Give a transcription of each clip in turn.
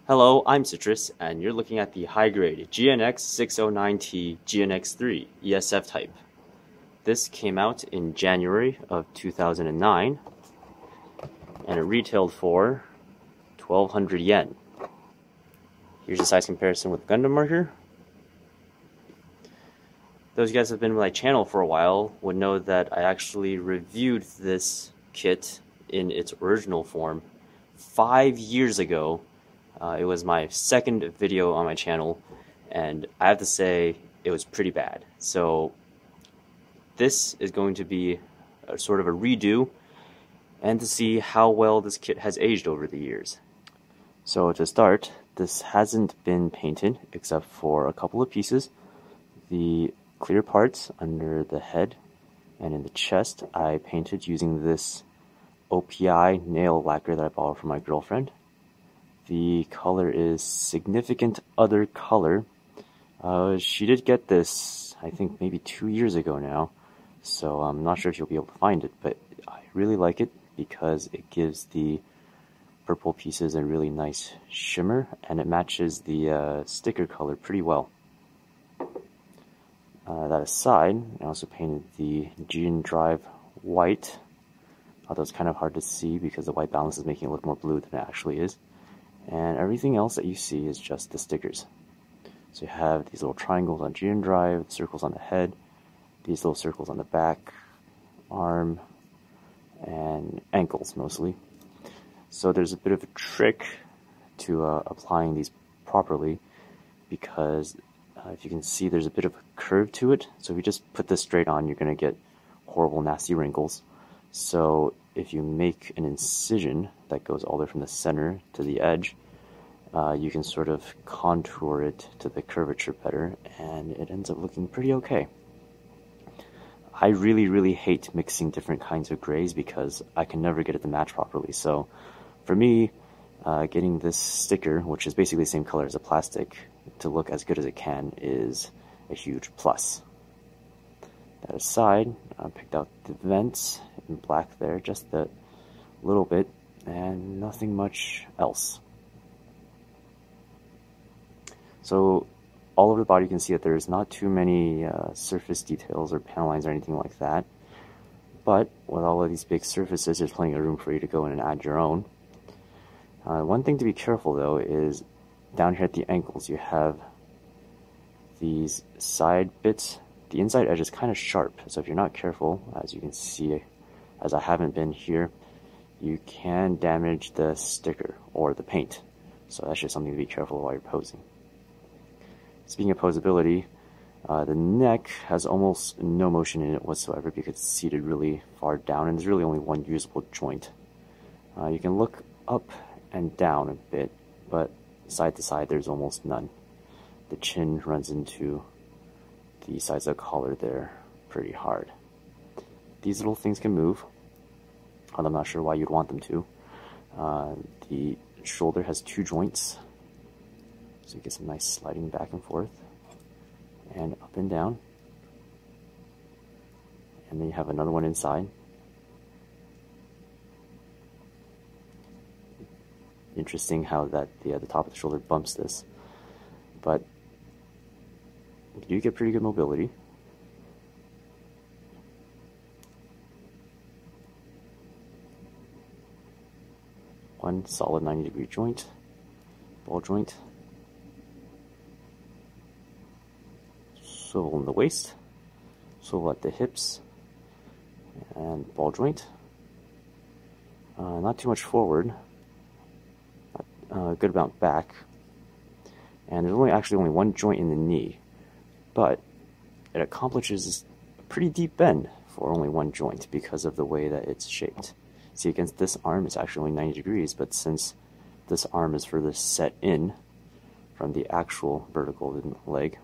Hello, I'm Citrus, and you're looking at the high-grade GNX 609T GNX3 ESF type. This came out in January of 2009, and it retailed for 1,200 yen. Here's a size comparison with Gundam marker. Those of you guys who have been on my channel for a while would know that I actually reviewed this kit in its original form 5 years ago. It was my second video on my channel, and I have to say it was pretty bad. So this is going to be a sort of a redo, and to see how well this kit has aged over the years. So to start, this hasn't been painted except for a couple of pieces. The clear parts under the head and in the chest I painted using this OPI nail lacquer that I borrowed from my girlfriend. The color is Significant Other color. She did get this, I think, maybe 2 years ago now, so I'm not sure if you'll be able to find it, but I really like it because it gives the purple pieces a really nice shimmer, and it matches the sticker color pretty well. That aside, I also painted the Gene Drive white, although it's kind of hard to see because the white balance is making it look more blue than it actually is. And everything else that you see is just the stickers. So you have these little triangles on Gene Drive, circles on the head, these little circles on the back, arm, and ankles mostly. So there's a bit of a trick to applying these properly, because if you can see, there's a bit of a curve to it. So if you just put this straight on, you're going to get horrible, nasty wrinkles. So if you make an incision that goes all the way from the center to the edge, you can sort of contour it to the curvature better, and it ends up looking pretty okay. I really hate mixing different kinds of grays because I can never get it to match properly. So for me, getting this sticker, which is basically the same color as the plastic, to look as good as it can is a huge plus. That aside, I picked out the vents in black there, just a little bit, and nothing much else. So all over the body you can see that there's not too many surface details or panel lines or anything like that, but with all of these big surfaces there's plenty of room for you to go in and add your own. One thing to be careful though is down here at the ankles you have these side bits. The inside edge is kind of sharp, so if you're not careful, as you can see, as I haven't been here, you can damage the sticker or the paint. So that's just something to be careful while you're posing. Speaking of posability, the neck has almost no motion in it whatsoever because it's seated really far down, and there's really only one usable joint. You can look up and down a bit, but side to side there's almost none. The chin runs into the sides of the collar there pretty hard. These little things can move, and I'm not sure why you'd want them to. The shoulder has 2 joints, so you get some nice sliding back and forth, and up and down. And then you have another one inside. Interesting how that the top of the shoulder bumps this, but you do get pretty good mobility. One solid 90-degree joint, ball joint, swivel in the waist, swivel at the hips, and ball joint. Not too much forward, good amount back, and there's actually only one joint in the knee, but it accomplishes a pretty deep bend for only one joint because of the way that it's shaped. See, against this arm it's actually only 90 degrees, but since this arm is further set in from the actual vertical leg,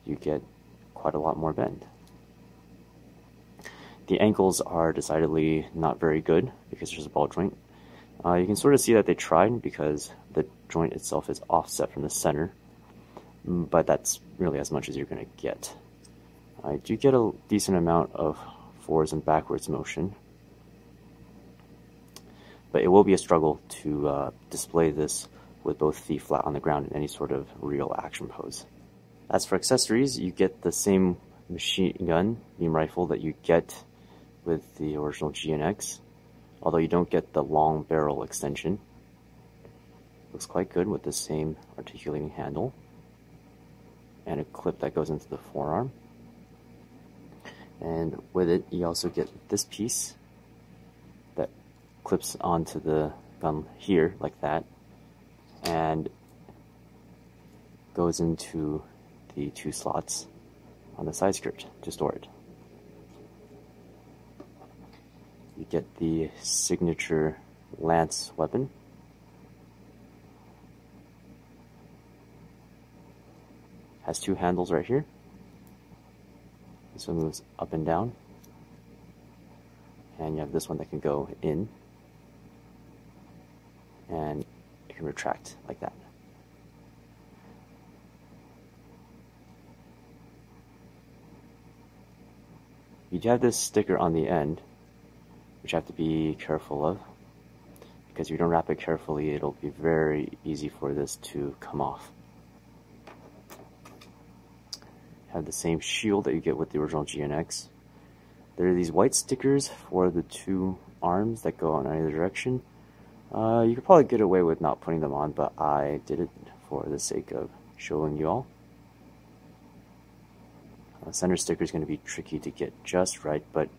you get quite a lot more bend. The ankles are decidedly not very good because there's a ball joint. You can sort of see that they tried because the joint itself is offset from the center, but that's really as much as you're going to get. I do get a decent amount of forwards and backwards motion, but it will be a struggle to display this with both feet flat on the ground in any sort of real action pose. As for accessories, you get the same machine gun, beam rifle that you get with the original GNX, although you don't get the long barrel extension. Looks quite good with the same articulating handle and a clip that goes into the forearm. And with it, you also get this piece that clips onto the gun here, like that, and goes into the 2 slots on the side skirt to store it. You get the signature lance weapon. Has 2 handles right here. This one moves up and down. And you have this one that can go in. And it can retract like that. You do have this sticker on the end, which you have to be careful of, because if you don't wrap it carefully, it'll be very easy for this to come off. Have the same shield that you get with the original GNX. There are these white stickers for the 2 arms that go in either direction. You could probably get away with not putting them on, but I did it for the sake of showing you all. The center sticker is going to be tricky to get just right, but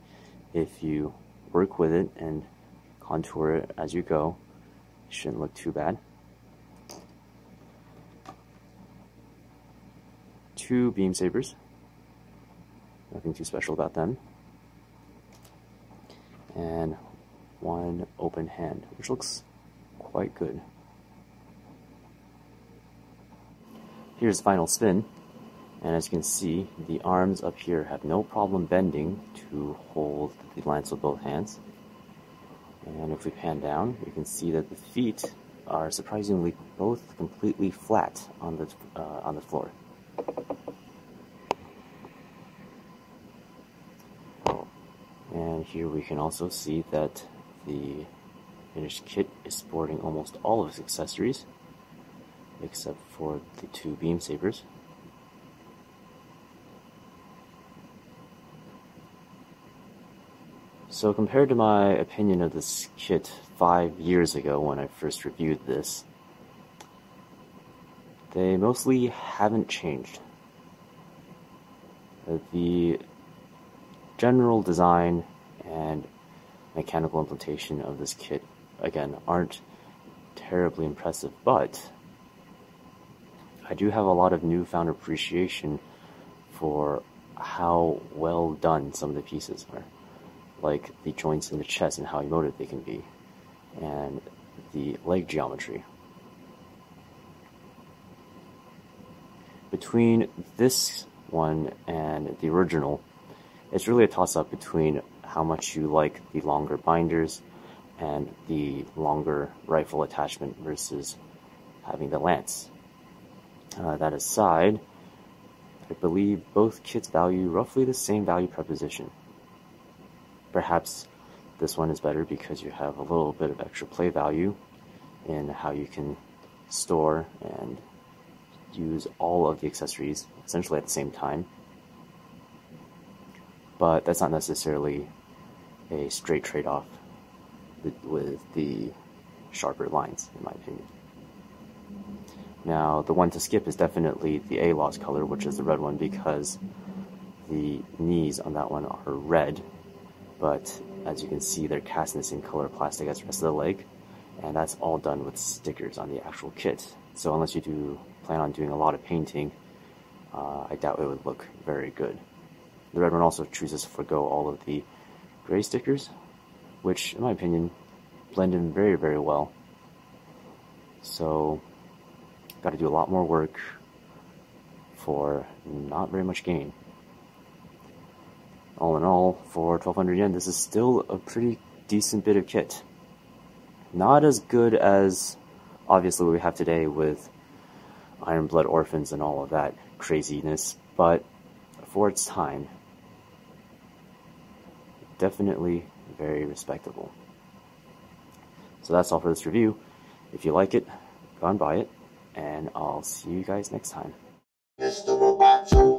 if you work with it and contour it as you go, it shouldn't look too bad. 2 beam sabers, nothing too special about them, and 1 open hand, which looks quite good. Here's the final spin, and as you can see, the arms up here have no problem bending to hold the lance with both hands. And if we pan down, you can see that the feet are surprisingly both completely flat on the floor. And here we can also see that the finished kit is sporting almost all of its accessories, except for the 2 beam sabers. So compared to my opinion of this kit 5 years ago when I first reviewed this, they mostly haven't changed. The general design and mechanical implementation of this kit, again, aren't terribly impressive, but I do have a lot of newfound appreciation for how well done some of the pieces are. Like the joints in the chest and how emotive they can be, and the leg geometry. Between this one and the original, it's really a toss-up between how much you like the longer binders and the longer rifle attachment versus having the lance. That aside, I believe both kits value roughly the same value proposition. Perhaps this one is better because you have a little bit of extra play value in how you can store and use all of the accessories essentially at the same time. But that's not necessarily a straight trade-off with the sharper lines, in my opinion. Now, the one to skip is definitely the ALOS color, which is the red one, because the knees on that one are red. But as you can see, they're cast in the same color plastic as the rest of the leg, and that's all done with stickers on the actual kit. So unless you do plan on doing a lot of painting, I doubt it would look very good. The red one also chooses to forgo all of the gray stickers, which, in my opinion, blend in very, very well. So, got to do a lot more work for not very much gain. All in all, for 1200 yen, this is still a pretty decent bit of kit. Not as good as, obviously, what we have today with Iron Blood Orphans and all of that craziness, but for its time, definitely very respectable. So that's all for this review. If you like it, go and buy it, and I'll see you guys next time. Mr. Robot.